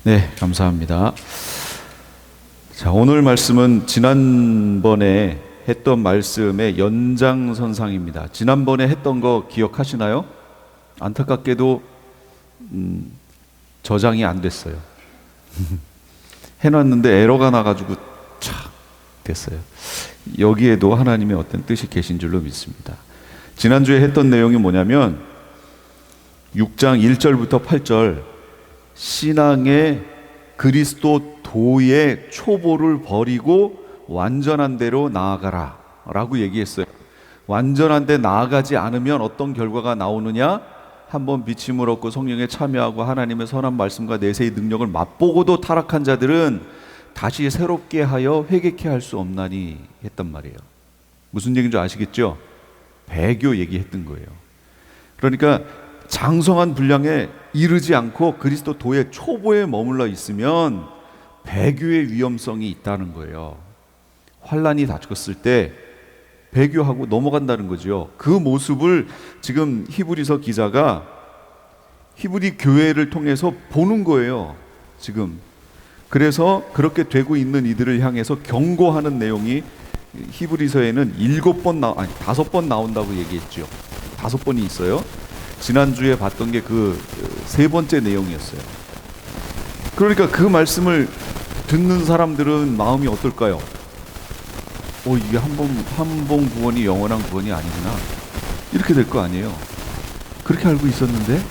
네, 감사합니다. 자, 오늘 말씀은 지난번에 했던 말씀의 연장선상입니다. 지난번에 했던 거 기억하시나요? 안타깝게도 저장이 안 됐어요. 해놨는데 에러가 나가지고 착 됐어요. 여기에도 하나님의 어떤 뜻이 계신 줄로 믿습니다. 지난주에 했던 내용이 뭐냐면 6장 1절부터 8절 신앙의 그리스도 도의 초보를 버리고 완전한 데로 나아가라 라고 얘기했어요. 완전한 데 나아가지 않으면 어떤 결과가 나오느냐? 한번 비침을 얻고 성령에 참여하고 하나님의 선한 말씀과 내세의 능력을 맛보고도 타락한 자들은 다시 새롭게 하여 회개케 할 수 없나니 했단 말이에요. 무슨 얘기인 줄 아시겠죠? 배교 얘기했던 거예요. 그러니까 장성한 분량에 이르지 않고 그리스도 도의 초보에 머물러 있으면 배교의 위험성이 있다는 거예요. 환란이 닥쳤을 때 배교하고 넘어간다는 거죠. 그 모습을 지금 히브리서 기자가 히브리 교회를 통해서 보는 거예요. 지금 그래서 그렇게 되고 있는 이들을 향해서 경고하는 내용이 히브리서에는 5번 나온다고 얘기했죠. 5번이 있어요. 지난주에 봤던 게 그 3번째 내용이었어요. 그러니까 그 말씀을 듣는 사람들은 마음이 어떨까요? 이게 한 번 구원이 영원한 구원이 아니구나, 이렇게 될 거 아니에요. 그렇게 알고 있었는데,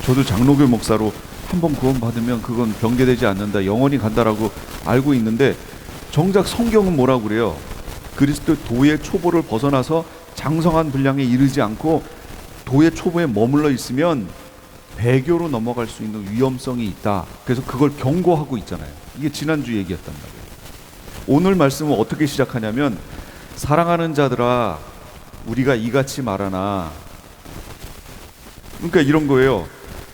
저도 장로교 목사로 한 번 구원 받으면 그건 변개되지 않는다, 영원히 간다라고 알고 있는데, 정작 성경은 뭐라고 그래요? 그리스도 도의 초보를 벗어나서 장성한 분량에 이르지 않고 도의 초보에 머물러 있으면 배교로 넘어갈 수 있는 위험성이 있다. 그래서 그걸 경고하고 있잖아요. 이게 지난주 얘기였단 말이에요. 오늘 말씀은 어떻게 시작하냐면, 사랑하는 자들아 우리가 이같이 말하나, 그러니까 이런 거예요.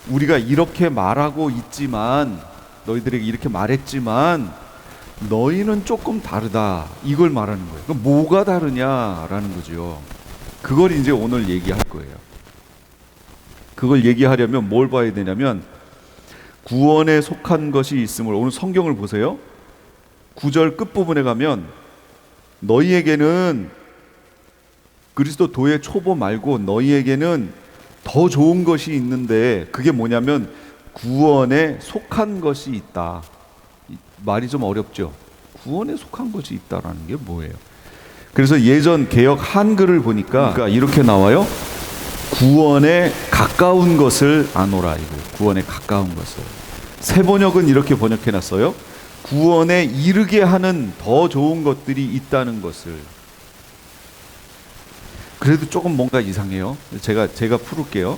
우리가 이렇게 말하고 있지만, 너희들에게 이렇게 말했지만 너희는 조금 다르다, 이걸 말하는 거예요. 그럼 뭐가 다르냐라는 거죠. 그걸 이제 오늘 얘기할 거예요. 그걸 얘기하려면 뭘 봐야 되냐면, 구원에 속한 것이 있음을, 오늘 성경을 보세요. 9절 끝부분에 가면 너희에게는 그리스도 도의 초보 말고 너희에게는 더 좋은 것이 있는데, 그게 뭐냐면 구원에 속한 것이 있다. 말이 좀 어렵죠. 구원에 속한 것이 있다라는 게 뭐예요? 그래서 예전 개역 한글을 보니까 그러니까 이렇게 나와요. 구원에 가까운 것을 아노라, 이거 구원에 가까운 것을. 새 번역은 이렇게 번역해놨어요. 구원에 이르게 하는 더 좋은 것들이 있다는 것을. 그래도 조금 뭔가 이상해요. 제가 풀을게요.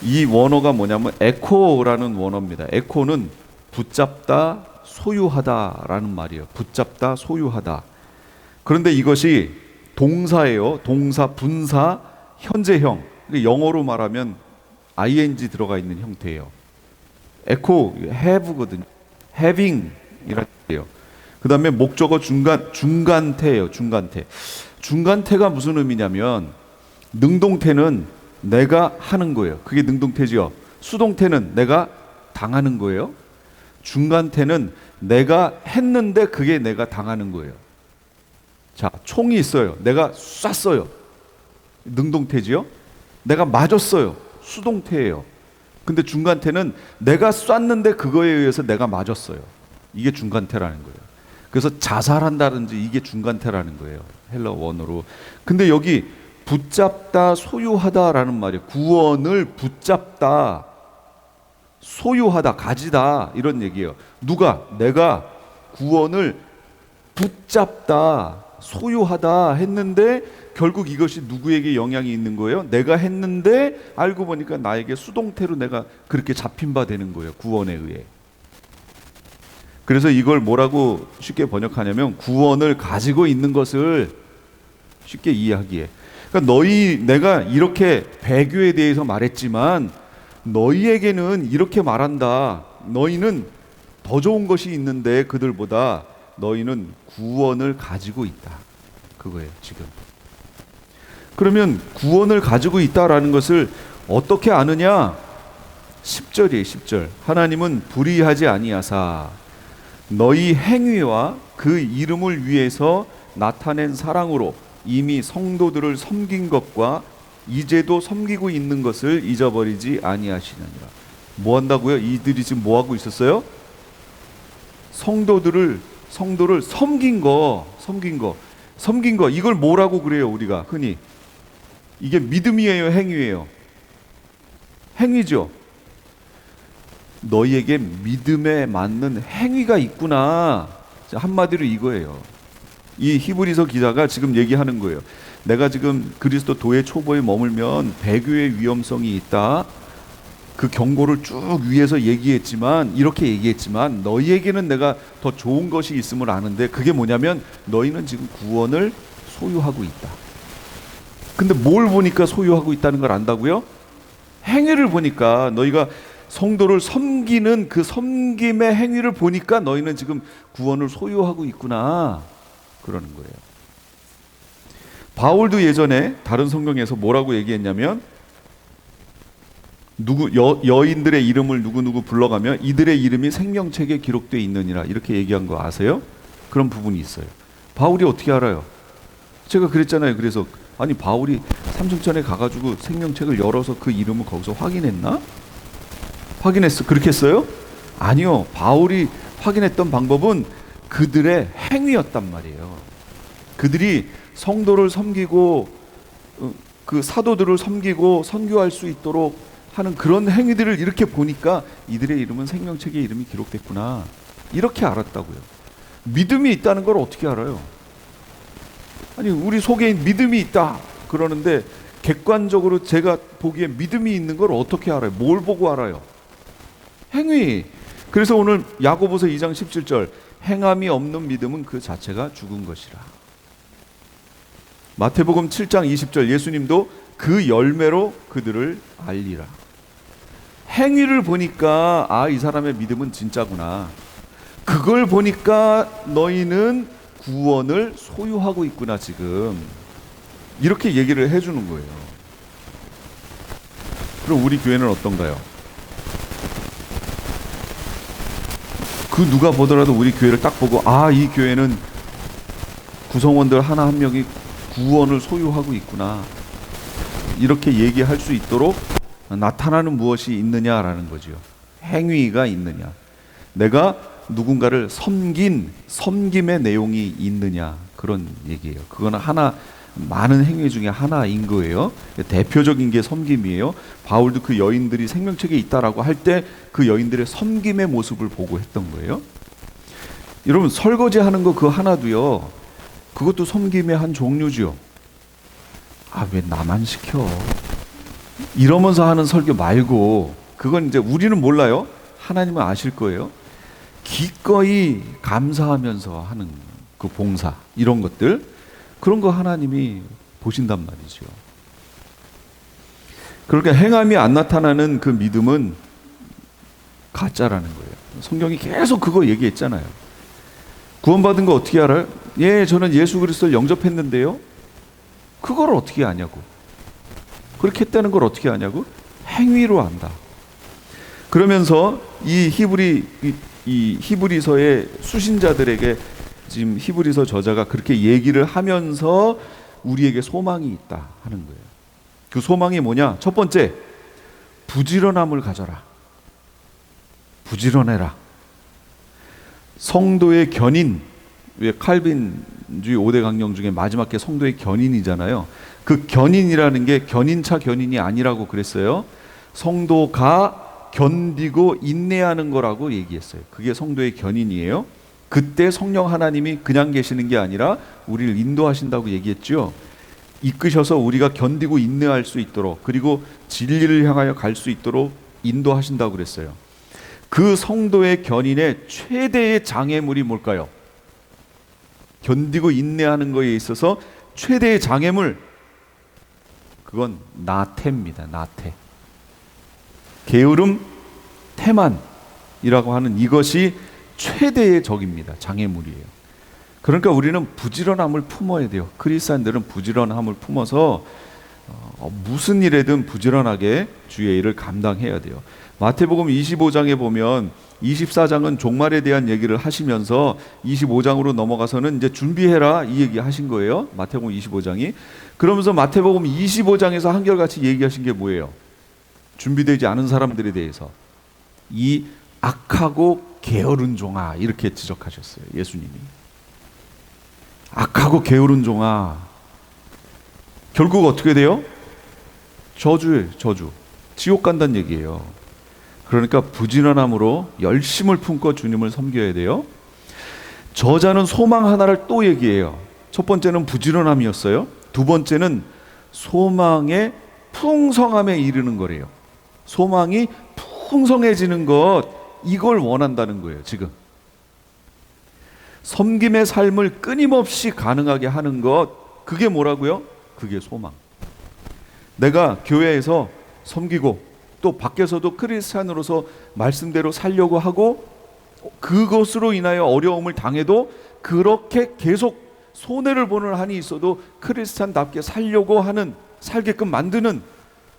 이 원어가 뭐냐면 에코라는 원어입니다. 에코는 붙잡다, 소유하다라는 말이에요. 붙잡다, 소유하다. 그런데 이것이 동사예요. 동사, 분사, 현재형. 영어로 말하면 ing 들어가 있는 형태예요. 에코, have거든요. having 이라는 거예요. 그 다음에 목적어 중간태예요. 중간태가 무슨 의미냐면, 능동태는 내가 하는 거예요. 그게 능동태죠. 수동태는 내가 당하는 거예요. 중간태는 내가 했는데 그게 내가 당하는 거예요. 자, 총이 있어요. 내가 쐈어요. 능동태지요. 내가 맞았어요. 수동태예요. 근데 중간태는 내가 쐈는데 그거에 의해서 내가 맞았어요. 이게 중간태라는 거예요. 그래서 자살한다든지 이게 중간태라는 거예요. 헬러 원어로. 근데 여기 붙잡다, 소유하다라는 말이에요. 구원을 붙잡다, 소유하다, 가지다, 이런 얘기예요. 누가? 내가 구원을 붙잡다, 소유하다 했는데 결국 이것이 누구에게 영향이 있는 거예요? 내가 했는데 알고 보니까 나에게 수동태로 내가 그렇게 잡힌 바 되는 거예요. 구원에 의해. 그래서 이걸 뭐라고 쉽게 번역하냐면, 구원을 가지고 있는 것을 쉽게 이해하기에. 그러니까 내가 이렇게 배교에 대해서 말했지만 너희에게는 이렇게 말한다. 너희는 더 좋은 것이 있는데 그들보다 너희는 구원을 가지고 있다. 그거예요, 지금. 그러면 구원을 가지고 있다라는 것을 어떻게 아느냐? 10절이에요. 10절. 하나님은 불의하지 아니하사 너희 행위와 그 이름을 위해서 나타낸 사랑으로 이미 성도들을 섬긴 것과 이제도 섬기고 있는 것을 잊어버리지 아니하시느니라. 뭐 한다고요? 이들이 지금 뭐 하고 있었어요? 성도를 섬긴 거. 이걸 뭐라고 그래요, 우리가 흔히? 이게 믿음이에요, 행위예요? 행위죠. 너희에게 믿음에 맞는 행위가 있구나. 한마디로 이거예요. 이 히브리서 기자가 지금 얘기하는 거예요. 내가 지금 그리스도 도의 초보에 머물면 배교의 위험성이 있다. 그 경고를 쭉 위에서 이렇게 얘기했지만 너희에게는 내가 더 좋은 것이 있음을 아는데, 그게 뭐냐면 너희는 지금 구원을 소유하고 있다. 근데 뭘 보니까 소유하고 있다는 걸 안다고요? 행위를 보니까, 너희가 성도를 섬기는 그 섬김의 행위를 보니까 너희는 지금 구원을 소유하고 있구나, 그러는 거예요. 바울도 예전에 다른 성경에서 뭐라고 얘기했냐면, 여인들의 이름을 누구누구 불러가며 이들의 이름이 생명책에 기록되어 있느니라, 이렇게 얘기한 거 아세요? 그런 부분이 있어요. 바울이 어떻게 알아요? 제가 그랬잖아요. 그래서 아니, 바울이 삼층천에 가가지고 생명책을 열어서 그 이름을 거기서 확인했나? 그렇게 했어요? 아니요. 바울이 확인했던 방법은 그들의 행위였단 말이에요. 그들이 성도를 섬기고 그 사도들을 섬기고 선교할 수 있도록 하는 그런 행위들을 이렇게 보니까 이들의 이름은 생명책에 이름이 기록됐구나, 이렇게 알았다고요. 믿음이 있다는 걸 어떻게 알아요? 아니, 우리 속에 믿음이 있다 그러는데 객관적으로 제가 보기에 믿음이 있는 걸 어떻게 알아요? 뭘 보고 알아요? 행위. 그래서 오늘 야고보서 2장 17절, 행함이 없는 믿음은 그 자체가 죽은 것이라. 마태복음 7장 20절, 예수님도 그 열매로 그들을 알리라. 행위를 보니까 이 사람의 믿음은 진짜구나. 그걸 보니까 너희는 구원을 소유하고 있구나 지금. 이렇게 얘기를 해주는 거예요. 그럼 우리 교회는 어떤가요? 그 누가 보더라도 우리 교회를 딱 보고 이 교회는 구성원들 하나 한 명이 구원을 소유하고 있구나, 이렇게 얘기할 수 있도록 나타나는 무엇이 있느냐라는 거죠. 행위가 있느냐, 내가 누군가를 섬김의 내용이 있느냐, 그런 얘기예요. 그거는 많은 행위 중에 하나인 거예요. 대표적인 게 섬김이에요. 바울도 그 여인들이 생명책에 있다라고 할 때 그 여인들의 섬김의 모습을 보고 했던 거예요. 여러분, 설거지하는 거 그거 하나도요, 그것도 섬김의 한 종류죠. 왜 나만 시켜? 이러면서 하는 설교 말고, 그건 이제 우리는 몰라요. 하나님은 아실 거예요. 기꺼이 감사하면서 하는 그 봉사, 이런 것들, 그런 거 하나님이 보신단 말이죠. 그러니까 행함이 안 나타나는 그 믿음은 가짜라는 거예요. 성경이 계속 그거 얘기했잖아요. 구원받은 거 어떻게 알아요? 저는 예수 그리스도를 영접했는데요. 그걸 어떻게 아냐고. 그렇게 했다는 걸 어떻게 아냐고? 행위로 안다. 그러면서 이 히브리서의 수신자들에게 지금 히브리서 저자가 그렇게 얘기를 하면서 우리에게 소망이 있다 하는 거예요. 그 소망이 뭐냐? 첫 번째, 부지런함을 가져라. 부지런해라. 성도의 견인, 왜 칼빈주의 5대 강령 중에 마지막 게 성도의 견인이잖아요. 그 견인이라는 게 견인차 견인이 아니라고 그랬어요. 성도가 견디고 인내하는 거라고 얘기했어요. 그게 성도의 견인이에요. 그때 성령 하나님이 그냥 계시는 게 아니라 우리를 인도하신다고 얘기했죠. 이끄셔서 우리가 견디고 인내할 수 있도록, 그리고 진리를 향하여 갈 수 있도록 인도하신다고 그랬어요. 그 성도의 견인의 최대의 장애물이 뭘까요? 견디고 인내하는 것에 있어서 최대의 장애물, 그건 나태입니다. 나태. 게으름, 태만이라고 하는 이것이 최대의 적입니다. 장애물이에요. 그러니까 우리는 부지런함을 품어야 돼요. 그리스도인들은 부지런함을 품어서 무슨 일에든 부지런하게 주의 일을 감당해야 돼요. 마태복음 25장에 보면 24장은 종말에 대한 얘기를 하시면서 25장으로 넘어가서는 이제 준비해라 이 얘기 하신 거예요. 마태복음 25장이. 그러면서 마태복음 25장에서 한결같이 얘기하신 게 뭐예요? 준비되지 않은 사람들에 대해서 이 악하고 게으른 종아 이렇게 지적하셨어요. 예수님이. 악하고 게으른 종아. 결국 어떻게 돼요? 저주예요. 저주. 지옥 간다는 얘기예요. 그러니까 부지런함으로 열심을 품고 주님을 섬겨야 돼요. 저자는 소망 하나를 또 얘기해요. 첫 번째는 부지런함이었어요. 두 번째는 소망의 풍성함에 이르는 거래요. 소망이 풍성해지는 것, 이걸 원한다는 거예요. 지금 섬김의 삶을 끊임없이 가능하게 하는 것, 그게 뭐라고요? 그게 소망. 내가 교회에서 섬기고 또 밖에서도 크리스찬으로서 말씀대로 살려고 하고 그것으로 인하여 어려움을 당해도 그렇게 계속 손해를 보는 한이 있어도 크리스찬답게 살려고 하는, 살게끔 만드는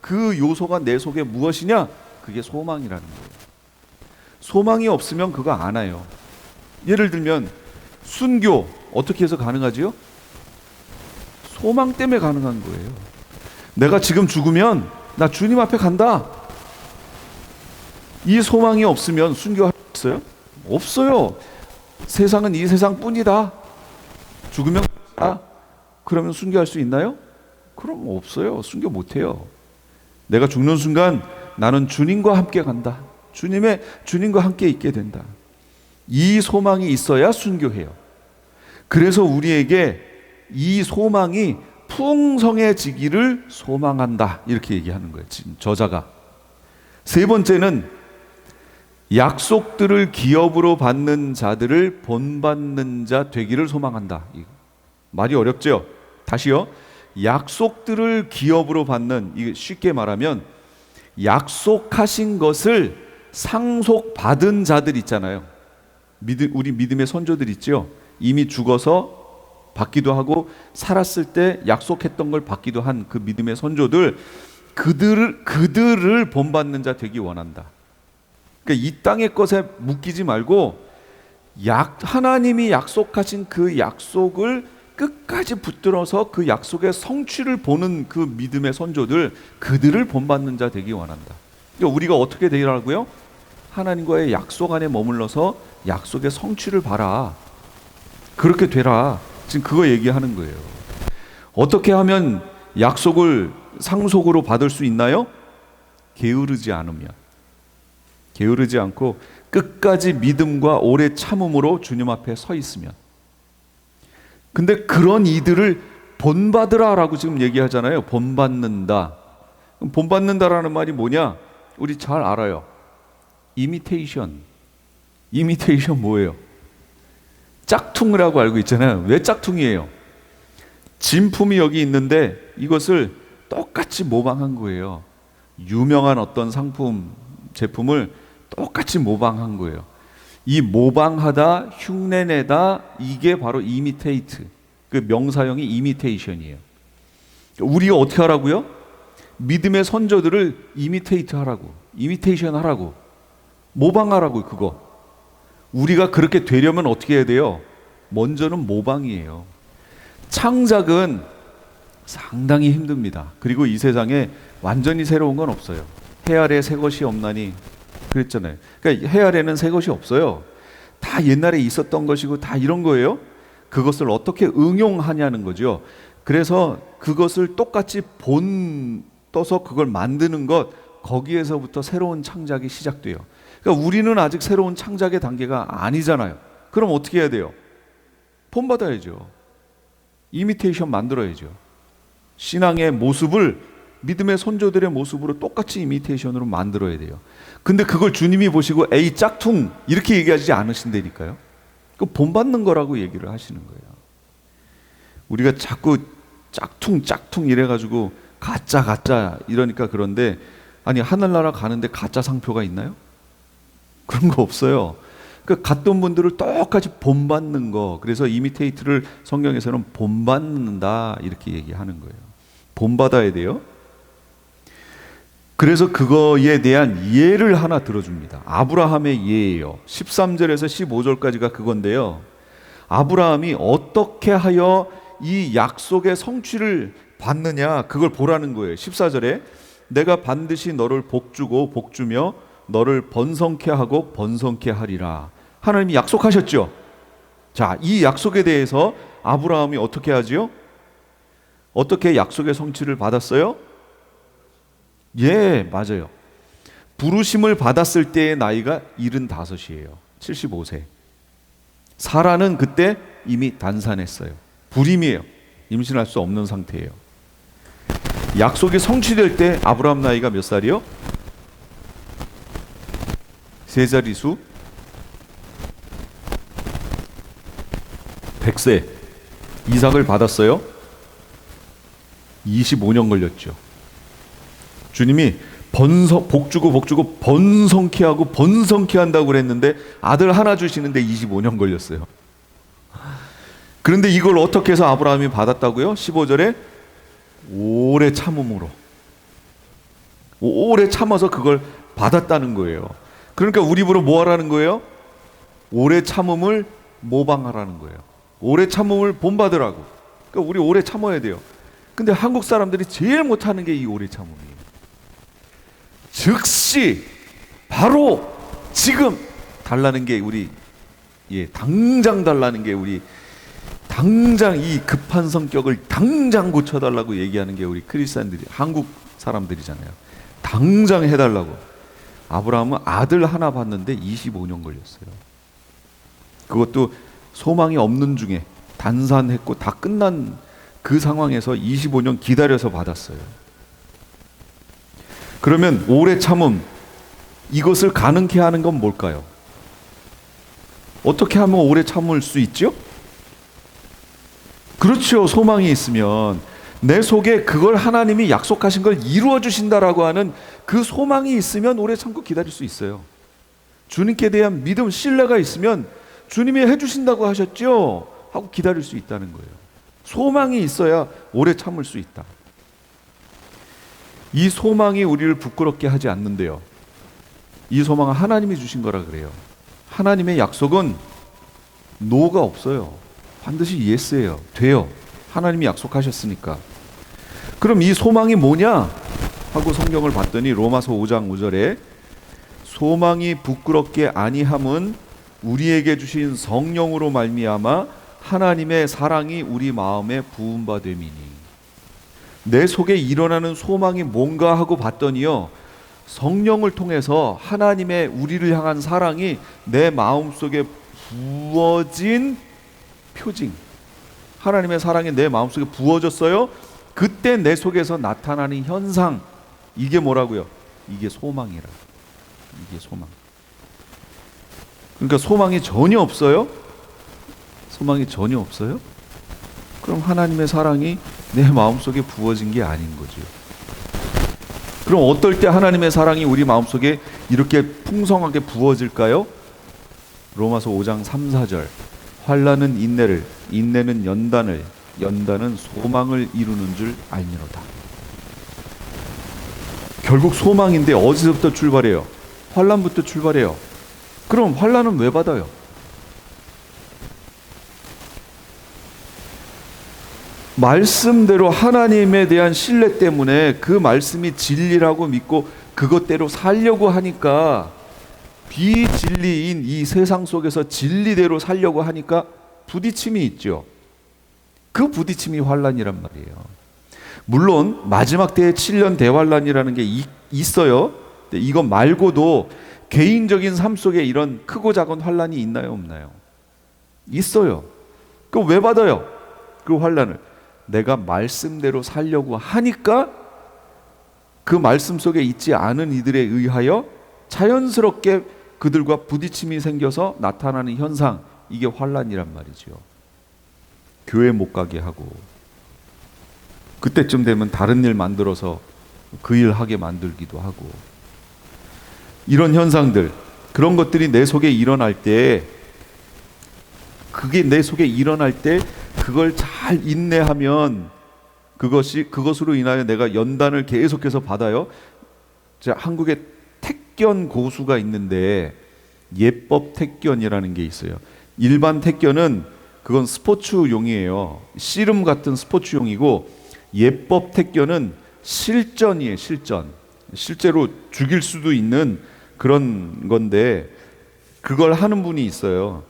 그 요소가 내 속에 무엇이냐? 그게 소망이라는 거예요. 소망이 없으면 그거 안 해요. 예를 들면 순교 어떻게 해서 가능하지요? 소망 때문에 가능한 거예요. 내가 지금 죽으면 나 주님 앞에 간다. 이 소망이 없으면 순교할 수 있어요? 없어요. 세상은 이 세상뿐이다. 죽으면 그러면 순교할 수 있나요? 그럼 없어요. 순교 못해요. 내가 죽는 순간 나는 주님과 함께 간다. 주님과 함께 있게 된다. 이 소망이 있어야 순교해요. 그래서 우리에게 이 소망이 풍성해지기를 소망한다. 이렇게 얘기하는 거예요. 지금 저자가. 세 번째는 약속들을 기업으로 받는 자들을 본받는 자 되기를 소망한다. 말이 어렵죠? 다시요. 약속들을 기업으로 받는, 이게 쉽게 말하면 약속하신 것을 상속받은 자들 있잖아요. 우리 믿음의 선조들 있죠. 이미 죽어서 받기도 하고 살았을 때 약속했던 걸 받기도 한 그 믿음의 선조들, 그들을 본받는 자 되기 원한다. 그러니까 이 땅의 것에 묶이지 말고 하나님이 약속하신 그 약속을 끝까지 붙들어서 그 약속의 성취를 보는 그 믿음의 선조들, 그들을 본받는 자 되기 원한다. 그러니까 우리가 어떻게 되라고요? 하나님과의 약속 안에 머물러서 약속의 성취를 봐라. 그렇게 되라. 지금 그거 얘기하는 거예요. 어떻게 하면 약속을 상속으로 받을 수 있나요? 게으르지 않으면. 게으르지 않고 끝까지 믿음과 오래 참음으로 주님 앞에 서 있으면. 근데 그런 이들을 본받으라 라고 지금 얘기하잖아요. 본받는다. 본받는다라는 말이 뭐냐? 우리 잘 알아요. 이미테이션. 이미테이션 뭐예요? 짝퉁이라고 알고 있잖아요. 왜 짝퉁이에요? 진품이 여기 있는데 이것을 똑같이 모방한 거예요. 유명한 어떤 상품, 제품을 똑같이 모방한 거예요. 이 모방하다, 흉내내다, 이게 바로 이미테이트. 그 명사형이 이미테이션이에요. 우리가 어떻게 하라고요? 믿음의 선조들을 이미테이트 하라고, 이미테이션 하라고, 모방하라고. 그거 우리가 그렇게 되려면 어떻게 해야 돼요? 먼저는 모방이에요. 창작은 상당히 힘듭니다. 그리고 이 세상에 완전히 새로운 건 없어요. 해 아래 새 것이 없나니 그랬잖아요. 그러니까 해 아래는 새 것이 없어요. 다 옛날에 있었던 것이고 다 이런 거예요. 그것을 어떻게 응용하냐는 거죠. 그래서 그것을 똑같이 떠서 그걸 만드는 것, 거기에서부터 새로운 창작이 시작돼요. 그러니까 우리는 아직 새로운 창작의 단계가 아니잖아요. 그럼 어떻게 해야 돼요? 본받아야죠. 이미테이션 만들어야죠. 신앙의 모습을 믿음의 선조들의 모습으로 똑같이 이미테이션으로 만들어야 돼요. 근데 그걸 주님이 보시고 에이 짝퉁 이렇게 얘기하지 않으신다니까요. 그 본받는 거라고 얘기를 하시는 거예요. 우리가 자꾸 짝퉁 이래가지고 가짜 이러니까 그런데, 아니 하늘나라 가는데 가짜 상표가 있나요? 그런 거 없어요. 그 갔던 분들을 똑같이 본받는 거. 그래서 이미테이트를 성경에서는 본받는다 이렇게 얘기하는 거예요. 본받아야 돼요. 그래서 그거에 대한 예를 하나 들어줍니다. 아브라함의 예예요. 13절에서 15절까지가 그건데요. 아브라함이 어떻게 하여 이 약속의 성취를 받느냐, 그걸 보라는 거예요. 14절에 내가 반드시 너를 복주고 복주며 너를 번성케 하고 번성케 하리라. 하나님이 약속하셨죠. 자, 이 약속에 대해서 아브라함이 어떻게 하지요? 어떻게 약속의 성취를 받았어요? 예, 맞아요. 부르심을 받았을 때의 나이가 75이에요. 75세. 사라는 그때 이미 단산했어요. 불임이에요. 임신할 수 없는 상태예요. 약속이 성취될 때 아브라함 나이가 몇 살이요? 세 자리수 100세. 이삭을 받았어요. 25년 걸렸죠. 주님이 복주고 복주고 번성케 하고 번성케 한다고 그랬는데 아들 하나 주시는데 25년 걸렸어요. 그런데 이걸 어떻게 해서 아브라함이 받았다고요? 15절에 오래 참음으로, 오래 참아서 그걸 받았다는 거예요. 그러니까 우리 입으로 뭐 하라는 거예요? 오래 참음을 모방하라는 거예요. 오래 참음을 본받으라고. 그러니까 우리 오래 참아야 돼요. 근데 한국 사람들이 제일 못하는 게 이 오래 참음이에요. 즉시 바로 지금 달라는 게 우리, 당장 달라는 게 우리, 당장 이 급한 성격을 당장 고쳐달라고 얘기하는 게 우리 크리스찬들이, 한국 사람들이잖아요. 당장 해달라고. 아브라함은 아들 하나 봤는데 25년 걸렸어요. 그것도 소망이 없는 중에 단산했고 다 끝난 그 상황에서 25년 기다려서 받았어요. 그러면 오래 참음, 이것을 가능케 하는 건 뭘까요? 어떻게 하면 오래 참을 수 있죠? 그렇죠. 소망이 있으면, 내 속에 그걸 하나님이 약속하신 걸 이루어 주신다라고 하는 그 소망이 있으면 오래 참고 기다릴 수 있어요. 주님께 대한 믿음, 신뢰가 있으면 주님이 해주신다고 하셨죠? 하고 기다릴 수 있다는 거예요. 소망이 있어야 오래 참을 수 있다. 이 소망이 우리를 부끄럽게 하지 않는데요. 이 소망은 하나님이 주신 거라 그래요. 하나님의 약속은 노가 없어요. 반드시 예스예요. 돼요. 하나님이 약속하셨으니까. 그럼 이 소망이 뭐냐? 하고 성경을 봤더니 로마서 5장 5절에 소망이 부끄럽게 아니함은 우리에게 주신 성령으로 말미암아 하나님의 사랑이 우리 마음에 부음바 됨이니. 내 속에 일어나는 소망이 뭔가 하고 봤더니요, 성령을 통해서 하나님의 우리를 향한 사랑이 내 마음속에 부어진 표징, 하나님의 사랑이 내 마음속에 부어졌어요. 그때 내 속에서 나타나는 현상, 이게 뭐라고요? 이게 소망이라. 이게 소망. 그러니까 소망이 전혀 없어요? 소망이 전혀 없어요? 그럼 하나님의 사랑이 내 마음속에 부어진 게 아닌 거죠. 그럼 어떨 때 하나님의 사랑이 우리 마음속에 이렇게 풍성하게 부어질까요? 로마서 5장 3, 4절. 환난은 인내를, 인내는 연단을, 연단은 소망을 이루는 줄 알미로다. 결국 소망인데 어디서부터 출발해요? 환난부터 출발해요. 그럼 환난은 왜 받아요? 말씀대로 하나님에 대한 신뢰 때문에 그 말씀이 진리라고 믿고 그것대로 살려고 하니까, 비진리인 이 세상 속에서 진리대로 살려고 하니까 부딪힘이 있죠. 그 부딪힘이 환난이란 말이에요. 물론 마지막 때에 7년 대환난이라는 게 있어요. 근데 이것 말고도 개인적인 삶 속에 이런 크고 작은 환난이 있나요, 없나요? 있어요. 그럼 왜 받아요? 그 환난을 내가 말씀대로 살려고 하니까 그 말씀 속에 있지 않은 이들에 의하여 자연스럽게 그들과 부딪힘이 생겨서 나타나는 현상, 이게 환난이란 말이죠. 교회 못 가게 하고, 그때쯤 되면 다른 일 만들어서 그 일 하게 만들기도 하고, 이런 현상들, 그런 것들이 내 속에 일어날 때, 그게 내 속에 일어날 때 그걸 잘 인내하면 그것으로 인하여 내가 연단을 계속해서 받아요. 자, 한국에 택견 고수가 있는데 예법 택견이라는 게 있어요. 일반 택견은 그건 스포츠용이에요. 씨름 같은 스포츠용이고, 예법 택견은 실전이에요. 실전. 실제로 죽일 수도 있는 그런 건데, 그걸 하는 분이 있어요.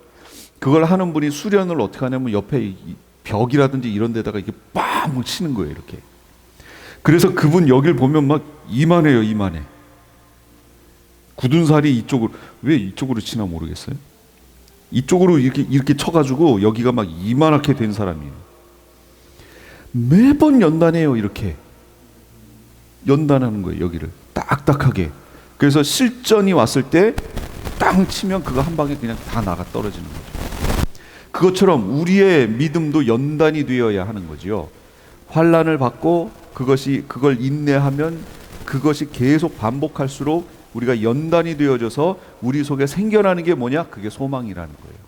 그걸 하는 분이 수련을 어떻게 하냐면 옆에 이 벽이라든지 이런 데다가 이렇게 빵 치는 거예요. 이렇게. 그래서 그분 여길 보면 막 이만해요. 이만해. 굳은 살이 이쪽으로, 왜 이쪽으로 치나 모르겠어요. 이쪽으로 이렇게 쳐가지고 여기가 막 이만하게 된 사람이에요. 매번 연단해요. 이렇게 연단하는 거예요. 여기를 딱딱하게. 그래서 실전이 왔을 때 땅 치면 그거 한 방에 그냥 다 나가 떨어지는 거죠. 그것처럼 우리의 믿음도 연단이 되어야 하는 거지요. 환난을 받고 그걸 인내하면 그것이 계속 반복할수록 우리가 연단이 되어져서 우리 속에 생겨나는 게 뭐냐? 그게 소망이라는 거예요.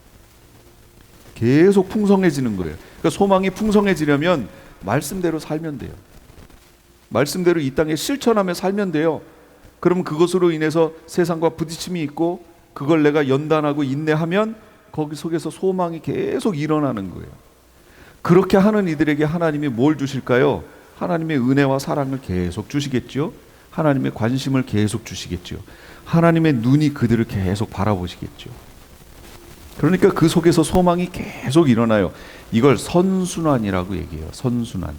계속 풍성해지는 거예요. 그러니까 소망이 풍성해지려면 말씀대로 살면 돼요. 말씀대로 이 땅에 실천하며 살면 돼요. 그러면 그것으로 인해서 세상과 부딪힘이 있고, 그걸 내가 연단하고 인내하면 거기 속에서 소망이 계속 일어나는 거예요. 그렇게 하는 이들에게 하나님이 뭘 주실까요? 하나님의 은혜와 사랑을 계속 주시겠죠. 하나님의 관심을 계속 주시겠죠. 하나님의 눈이 그들을 계속 바라보시겠죠. 그러니까 그 속에서 소망이 계속 일어나요. 이걸 선순환이라고 얘기해요. 선순환.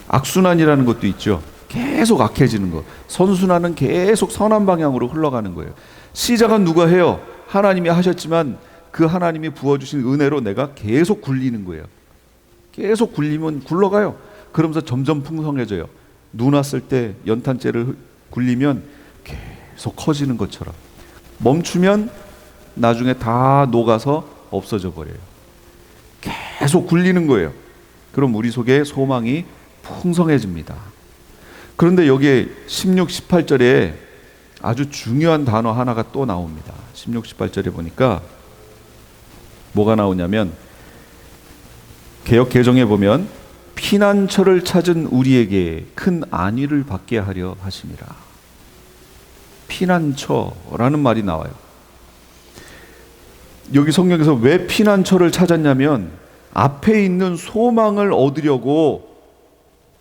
악순환이라는 것도 있죠. 계속 악해지는 거. 선순환은 계속 선한 방향으로 흘러가는 거예요. 시작은 누가 해요? 하나님이 하셨지만 그 하나님이 부어주신 은혜로 내가 계속 굴리는 거예요. 계속 굴리면 굴러가요. 그러면서 점점 풍성해져요. 눈 왔을 때 연탄재를 굴리면 계속 커지는 것처럼, 멈추면 나중에 다 녹아서 없어져 버려요. 계속 굴리는 거예요. 그럼 우리 속에 소망이 풍성해집니다. 그런데 여기에 16, 18절에 아주 중요한 단어 하나가 또 나옵니다. 16, 18절에 보니까 뭐가 나오냐면, 개역 개정에 보면 피난처를 찾은 우리에게 큰 안위를 받게 하려 하심이라. 피난처라는 말이 나와요. 여기 성경에서 왜 피난처를 찾았냐면, 앞에 있는 소망을 얻으려고.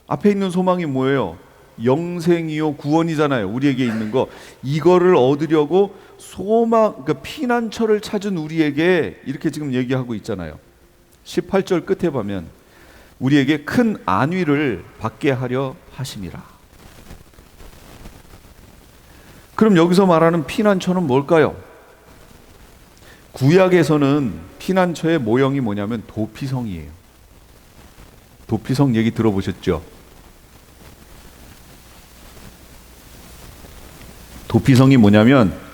앞에 있는 소망이 뭐예요? 영생이요 구원이잖아요. 우리에게 있는 거. 이거를 얻으려고 그러니까 피난처를 찾은 우리에게, 이렇게 지금 얘기하고 있잖아요. 18절 끝에 보면 우리에게 큰 안위를 받게 하려 하심이라. 그럼 여기서 말하는 피난처는 뭘까요? 구약에서는 피난처의 모형이 뭐냐면 도피성이에요. 도피성 얘기 들어보셨죠? 도피성이 뭐냐면,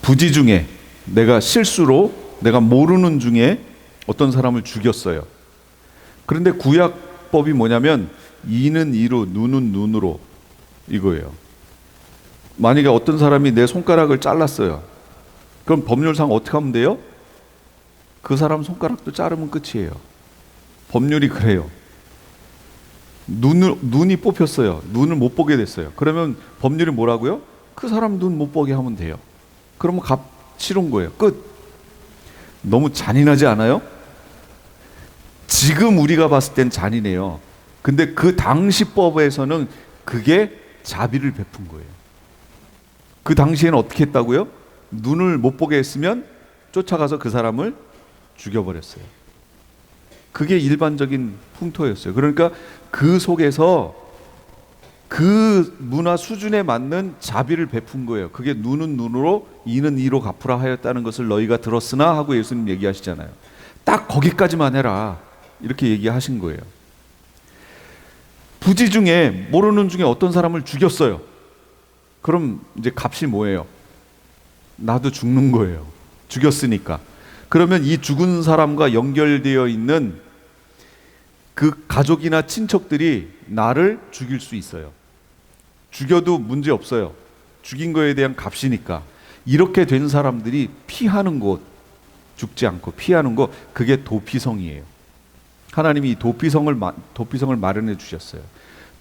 부지 중에 내가 실수로, 내가 모르는 중에 어떤 사람을 죽였어요. 그런데 구약법이 뭐냐면 이는 이로 눈은 눈으로 이거예요. 만약에 어떤 사람이 내 손가락을 잘랐어요. 그럼 법률상 어떻게 하면 돼요? 그 사람 손가락도 자르면 끝이에요. 법률이 그래요. 눈이 뽑혔어요. 눈을 못 보게 됐어요. 그러면 법률이 뭐라고요? 그 사람 눈 못 보게 하면 돼요. 그러면 값 치른 거예요. 끝. 너무 잔인하지 않아요? 지금 우리가 봤을 땐 잔인해요. 근데 그 당시 법에서는 그게 자비를 베푼 거예요. 그 당시에는 어떻게 했다고요? 눈을 못 보게 했으면 쫓아가서 그 사람을 죽여버렸어요. 그게 일반적인 풍토였어요. 그러니까 그 속에서 그 문화 수준에 맞는 자비를 베푼 거예요. 그게 눈은 눈으로 이는 이로 갚으라 하였다는 것을 너희가 들었으나 하고 예수님 얘기하시잖아요. 딱 거기까지만 해라 이렇게 얘기하신 거예요. 부지 중에 모르는 중에 어떤 사람을 죽였어요. 그럼 이제 값이 뭐예요? 나도 죽는 거예요. 죽였으니까. 그러면 이 죽은 사람과 연결되어 있는 그 가족이나 친척들이 나를 죽일 수 있어요. 죽여도 문제 없어요. 죽인 거에 대한 값이니까. 이렇게 된 사람들이 피하는 곳, 죽지 않고 피하는 곳, 그게 도피성이에요. 하나님이 이 도피성을 마련해 주셨어요.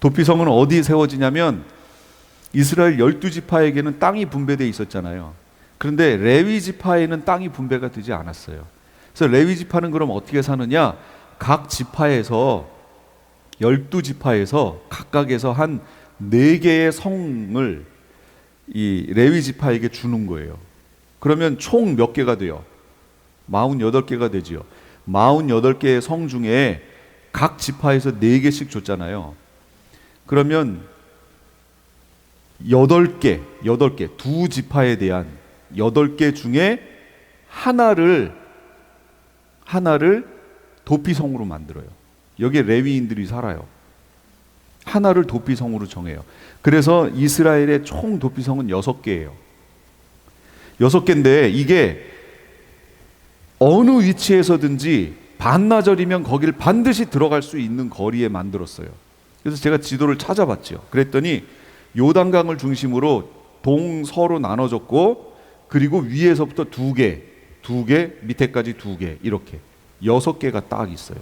도피성은 어디에 세워지냐면 이스라엘 12지파에게는 땅이 분배되어 있었잖아요. 그런데 레위 지파에는 땅이 분배가 되지 않았어요. 그래서 레위 지파는 그럼 어떻게 사느냐? 각 지파에서 12지파에서 각각에서 한 4개의 성을 이 레위 지파에게 주는 거예요. 그러면 총 몇 개가 돼요? 48개가 되지요. 48개의 성 중에 각 지파에서 4개씩 줬잖아요. 그러면 8개, 두 지파에 대한 8개 중에 하나를 도피성으로 만들어요. 여기에 레위인들이 살아요. 하나를 도피성으로 정해요. 그래서 이스라엘의 총 도피성은 6개예요. 6개인데 이게 어느 위치에서든지 반나절이면 거기를 반드시 들어갈 수 있는 거리에 만들었어요. 그래서 제가 지도를 찾아봤죠. 그랬더니 요단강을 중심으로 동서로 나눠졌고, 그리고 위에서부터 2개, 밑에까지 2개, 이렇게 6개가 딱 있어요.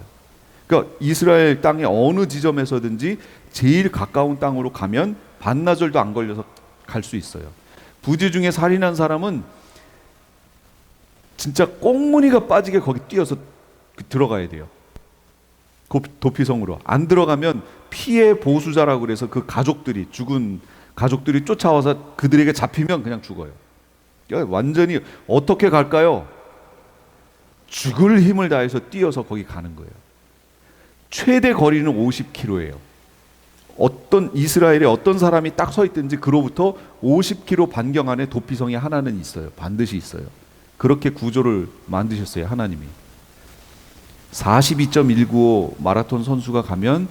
그러니까 이스라엘 땅의 어느 지점에서든지 제일 가까운 땅으로 가면 반나절도 안 걸려서 갈 수 있어요. 부지 중에 살인한 사람은 진짜 꽁무니가 빠지게 거기 뛰어서 들어가야 돼요. 도피성으로 안 들어가면 피해 보수자라고 그래서 그 가족들이, 죽은 가족들이 쫓아와서 그들에게 잡히면 그냥 죽어요. 완전히 어떻게 갈까요? 죽을 힘을 다해서 뛰어서 거기 가는 거예요. 최대 거리는 50km예요. 이스라엘에 어떤 사람이 딱 서 있든지 그로부터 50km 반경 안에 도피성이 하나는 있어요. 반드시 있어요. 그렇게 구조를 만드셨어요, 하나님이. 42.195 마라톤 선수가 가면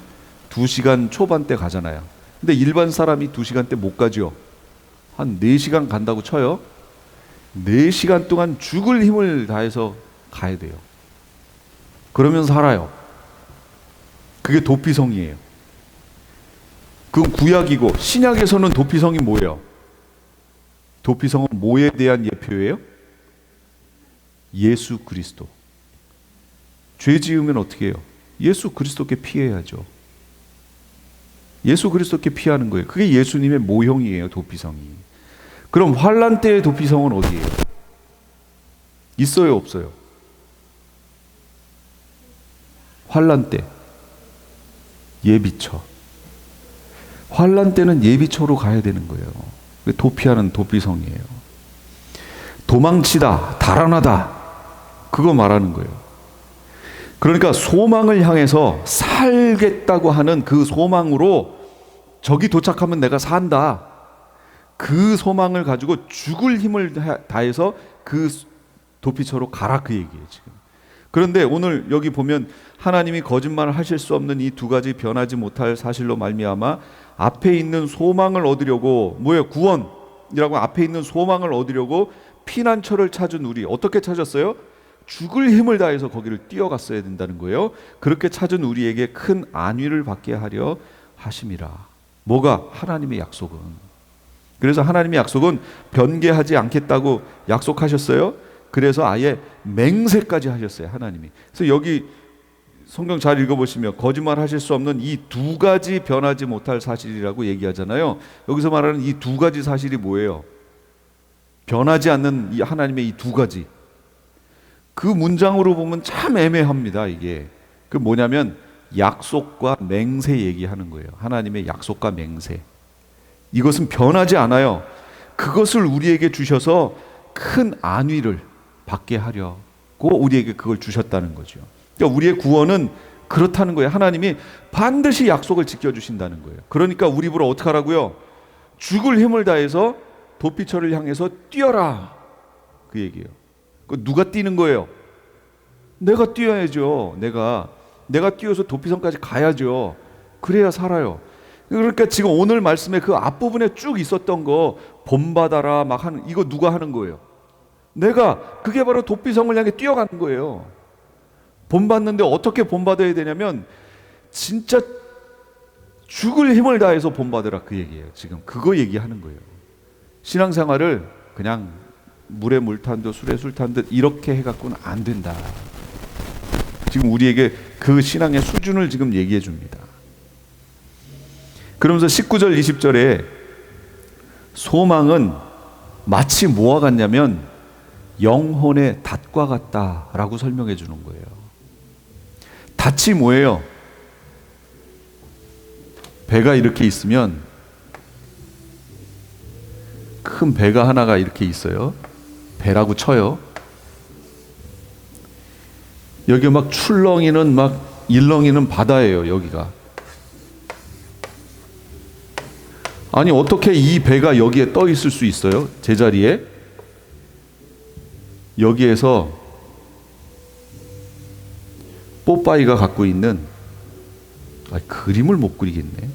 2시간 초반대 가잖아요. 근데 일반 사람이 2시간대 못 가죠. 한 4시간 간다고 쳐요. 4시간 동안 죽을 힘을 다해서 가야 돼요. 그러면 살아요. 그게 도피성이에요. 그건 구약이고, 신약에서는 도피성이 뭐예요? 도피성은 뭐에 대한 예표예요? 예수 그리스도. 죄 지으면 어떻게 해요? 예수 그리스도께 피해야죠. 예수 그리스도께 피하는 거예요. 그게 예수님의 모형이에요, 도피성이. 그럼 환난 때의 도피성은 어디예요? 있어요, 없어요? 환난 때 예비처. 환난 때는 예비처로 가야 되는 거예요. 도피하는 도피성이에요. 도망치다, 달아나다, 그거 말하는 거예요. 그러니까 소망을 향해서 살겠다고 하는 그 소망으로, 저기 도착하면 내가 산다, 그 소망을 가지고 죽을 힘을 다해서 그 도피처로 가라, 그 얘기예요 지금. 그런데 오늘 여기 보면 하나님이 거짓말을 하실 수 없는 이 2가지 변하지 못할 사실로 말미암아 앞에 있는 소망을 얻으려고, 뭐예요? 구원이라고 앞에 있는 소망을 얻으려고 피난처를 찾은 우리, 어떻게 찾았어요? 죽을 힘을 다해서 거기를 뛰어갔어야 된다는 거예요. 그렇게 찾은 우리에게 큰 안위를 받게 하려 하심이라. 뭐가? 하나님의 약속은. 그래서 하나님의 약속은 변개하지 않겠다고 약속하셨어요. 그래서 아예 맹세까지 하셨어요, 하나님이. 그래서 여기 성경 잘 읽어보시면 거짓말 하실 수 없는 이 2가지 변하지 못할 사실이라고 얘기하잖아요. 여기서 말하는 이 2가지 사실이 뭐예요? 변하지 않는 이 하나님의 이 2가지. 그 문장으로 보면 참 애매합니다, 이게. 그 뭐냐면 약속과 맹세 얘기하는 거예요. 하나님의 약속과 맹세. 이것은 변하지 않아요. 그것을 우리에게 주셔서 큰 안위를 받게 하려고 우리에게 그걸 주셨다는 거죠. 그러니까 우리의 구원은 그렇다는 거예요. 하나님이 반드시 약속을 지켜주신다는 거예요. 그러니까 우리 입으로 어떻게 하라고요? 죽을 힘을 다해서 도피처를 향해서 뛰어라, 그 얘기예요. 누가 뛰는 거예요? 내가 뛰어야죠. 내가 뛰어서 도피성까지 가야죠. 그래야 살아요. 그러니까 지금 오늘 말씀에 그 앞부분에 쭉 있었던 거, 본받아라 막 하는, 이거 누가 하는 거예요? 내가. 그게 바로 도피성을 향해 뛰어가는 거예요. 본받는데 어떻게 본받아야 되냐면 진짜 죽을 힘을 다해서 본받으라, 그 얘기예요. 지금 그거 얘기하는 거예요. 신앙생활을 그냥 물에 물 탄 듯 술에 술 탄 듯 이렇게 해갖고는 안 된다. 지금 우리에게 그 신앙의 수준을 지금 얘기해 줍니다. 그러면서 19절 20절에 소망은 마치 뭐와 같냐면 영혼의 닷과 같다라고 설명해 주는 거예요. 닷이 뭐예요? 배가 이렇게 있으면, 큰 배가 하나가 이렇게 있어요. 배라고 쳐요. 여기 막 출렁이는, 막 일렁이는 바다예요, 여기가. 아니, 어떻게 이 배가 여기에 떠 있을 수 있어요? 제자리에? 여기에서 뽀빠이가 갖고 있는, 그림을 못 그리겠네.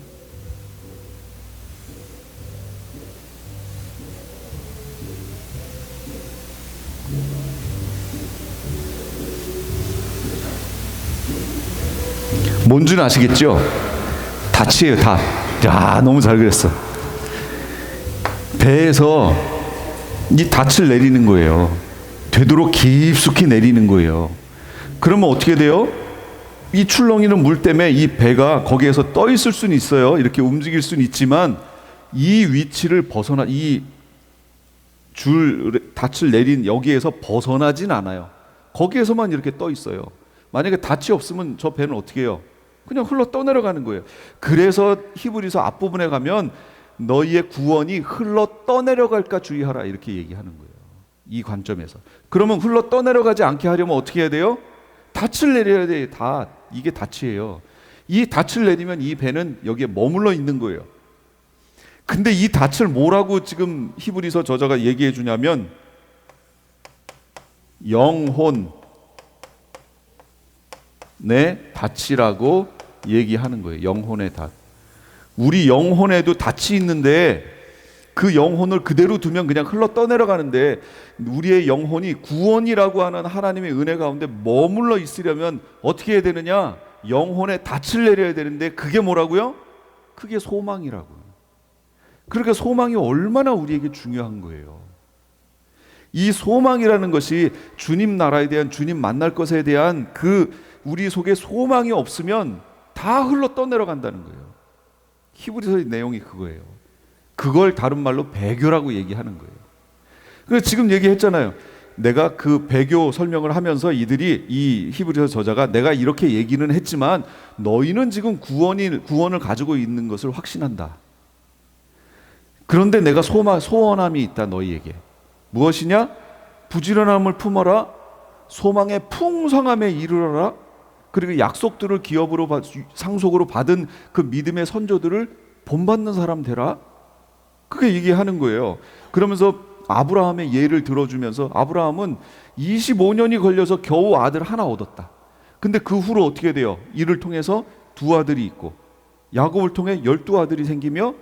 뭔지는 아시겠죠? 닻이에요, 닷. 야, 너무 잘 그렸어. 배에서 이 닻을 내리는 거예요. 되도록 깊숙이 내리는 거예요. 그러면 어떻게 돼요? 이 출렁이는 물 때문에 이 배가 거기에서 떠 있을 수는 있어요. 이렇게 움직일 수는 있지만 이 위치를 벗어나, 이 닻을 내린 여기에서 벗어나진 않아요. 거기에서만 이렇게 떠 있어요. 만약에 닻이 없으면 저 배는 어떻게 해요? 그냥 흘러 떠내려가는 거예요. 그래서 히브리서 앞부분에 가면 너희의 구원이 흘러 떠내려갈까 주의하라, 이렇게 얘기하는 거예요. 이 관점에서. 그러면 흘러 떠내려가지 않게 하려면 어떻게 해야 돼요? 닻을 내려야 돼요. 닷. 이게 닻이에요. 이 닻을 내리면 이 배는 여기에 머물러 있는 거예요. 근데 이 닻을 뭐라고 지금 히브리서 저자가 얘기해 주냐면 영혼의 닻이라고 얘기하는 거예요. 영혼의 닷. 우리 영혼에도 닻이 있는데 그 영혼을 그대로 두면 그냥 흘러 떠내려가는데, 우리의 영혼이 구원이라고 하는 하나님의 은혜 가운데 머물러 있으려면 어떻게 해야 되느냐? 영혼의 닻을 내려야 되는데, 그게 뭐라고요? 그게 소망이라고요. 그러니까 소망이 얼마나 우리에게 중요한 거예요. 이 소망이라는 것이 주님 나라에 대한, 주님 만날 것에 대한 그 우리 속에 소망이 없으면 다 흘러 떠내려간다는 거예요. 히브리서의 내용이 그거예요. 그걸 다른 말로 배교라고 얘기하는 거예요. 그래서 지금 얘기했잖아요. 내가 그 배교 설명을 하면서 이들이, 이 히브리서 저자가 내가 이렇게 얘기는 했지만 너희는 지금 구원을 가지고 있는 것을 확신한다. 그런데 내가 소원함이 있다 너희에게. 무엇이냐? 부지런함을 품어라. 소망의 풍성함에 이르러라. 그리고 약속들을 기업으로 상속으로 받은 그 믿음의 선조들을 본받는 사람 되라. 그게 얘기하는 거예요. 그러면서 아브라함의 예를 들어주면서, 아브라함은 25년이 걸려서 겨우 아들 하나 얻었다. 근데 그 후로 어떻게 돼요? 이를 통해서 두 아들이 있고, 야곱을 통해 12아들이 생기며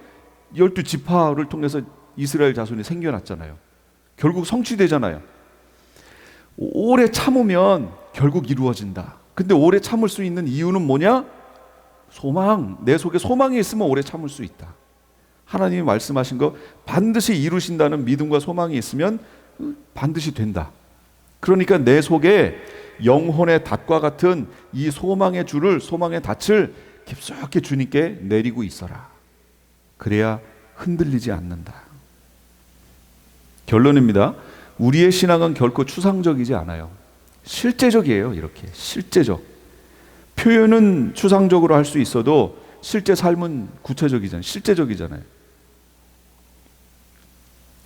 12지파를 통해서 이스라엘 자손이 생겨났잖아요. 결국 성취되잖아요. 오래 참으면 결국 이루어진다. 근데 오래 참을 수 있는 이유는 뭐냐? 소망. 내 속에 소망이 있으면 오래 참을 수 있다. 하나님이 말씀하신 거 반드시 이루신다는 믿음과 소망이 있으면 반드시 된다. 그러니까 내 속에 영혼의 닷과 같은 이 소망의 줄을, 소망의 닷을 깊숙이 주님께 내리고 있어라. 그래야 흔들리지 않는다. 결론입니다. 우리의 신앙은 결코 추상적이지 않아요. 실제적이에요. 이렇게 실제적. 표현은 추상적으로 할 수 있어도 실제 삶은 구체적이잖아요. 실제적이잖아요.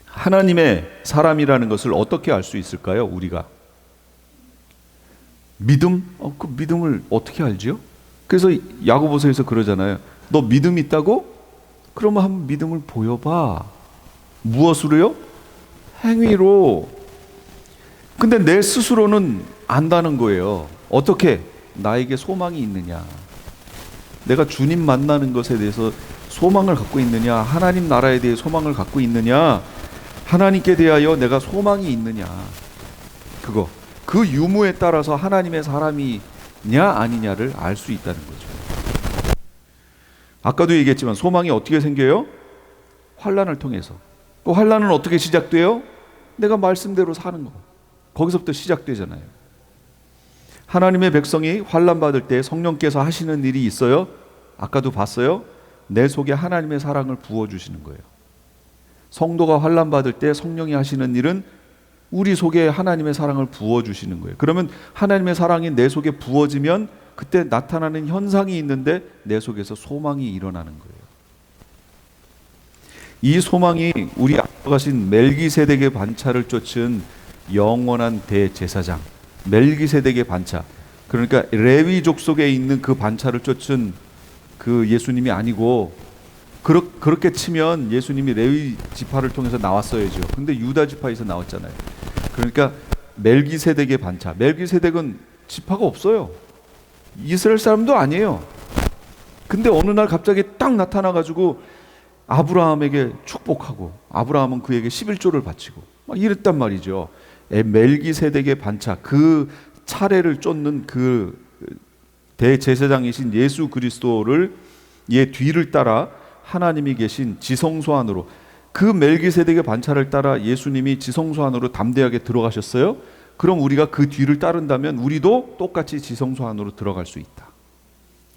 하나님의 사람이라는 것을 어떻게 알 수 있을까요? 우리가 믿음? 그 믿음을 어떻게 알지요? 그래서 야고보서에서 그러잖아요. 너 믿음 있다고? 그러면 한번 믿음을 보여봐. 무엇으로요? 행위로. 근데 내 스스로는 안다는 거예요. 어떻게? 나에게 소망이 있느냐, 내가 주님 만나는 것에 대해서 소망을 갖고 있느냐, 하나님 나라에 대해 소망을 갖고 있느냐, 하나님께 대하여 내가 소망이 있느냐, 그거, 그 유무에 따라서 하나님의 사람이냐 아니냐를 알 수 있다는 거죠. 아까도 얘기했지만 소망이 어떻게 생겨요? 환난을 통해서. 그 환난은 어떻게 시작돼요? 내가 말씀대로 사는 거. 거기서부터 시작되잖아요. 하나님의 백성이 환난 받을 때 성령께서 하시는 일이 있어요. 아까도 봤어요. 내 속에 하나님의 사랑을 부어주시는 거예요. 성도가 환난 받을 때 성령이 하시는 일은 우리 속에 하나님의 사랑을 부어주시는 거예요. 그러면 하나님의 사랑이 내 속에 부어지면 그때 나타나는 현상이 있는데 내 속에서 소망이 일어나는 거예요. 이 소망이 우리 앞서 가신 멜기세덱의 반차를 쫓은 영원한 대제사장, 멜기세덱의 반차, 그러니까 레위족 속에 있는 그 반차를 쫓은 그 예수님이 아니고, 그렇게 치면 예수님이 레위 지파를 통해서 나왔어야죠. 근데 유다 지파에서 나왔잖아요. 그러니까 멜기세덱의 반차, 멜기세덱은 지파가 없어요. 이스라엘 사람도 아니에요. 근데 어느 날 갑자기 딱 나타나가지고 아브라함에게 축복하고, 아브라함은 그에게 11조를 바치고 막 이랬단 말이죠. 멜기세덱의 반차, 그 차례를 쫓는 그 대제사장이신 예수 그리스도를 얘 뒤를 따라 하나님이 계신 지성소 안으로, 그 멜기세덱의 반차를 따라 예수님이 지성소 안으로 담대하게 들어가셨어요. 그럼 우리가 그 뒤를 따른다면 우리도 똑같이 지성소 안으로 들어갈 수 있다.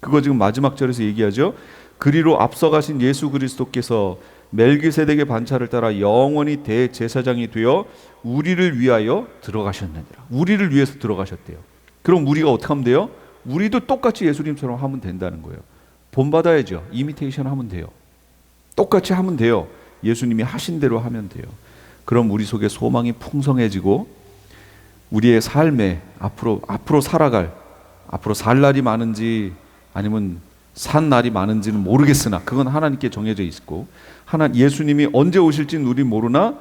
그거 지금 마지막 절에서 얘기하죠. 그리로 앞서가신 예수 그리스도께서 멜기세덱의 반차를 따라 영원히 대제사장이 되어 우리를 위하여 들어가셨느니라. 우리를 위해서 들어가셨대요. 그럼 우리가 어떻게 하면 돼요? 우리도 똑같이 예수님처럼 하면 된다는 거예요. 본받아야죠. 이미테이션 하면 돼요. 똑같이 하면 돼요. 예수님이 하신 대로 하면 돼요. 그럼 우리 속에 소망이 풍성해지고 우리의 삶에 앞으로 살아갈, 앞으로 살 날이 많은지 아니면 산 날이 많은지는 모르겠으나 그건 하나님께 정해져 있고, 예수님이 언제 오실지는 우리 모르나,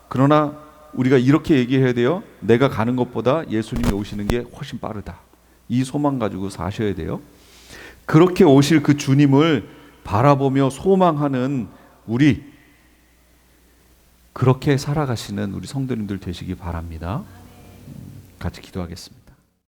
그러나 우리가 이렇게 얘기해야 돼요. 내가 가는 것보다 예수님이 오시는 게 훨씬 빠르다. 이 소망 가지고 사셔야 돼요. 그렇게 오실 그 주님을 바라보며 소망하는 우리, 그렇게 살아가시는 우리 성도님들 되시기 바랍니다. 같이 기도하겠습니다.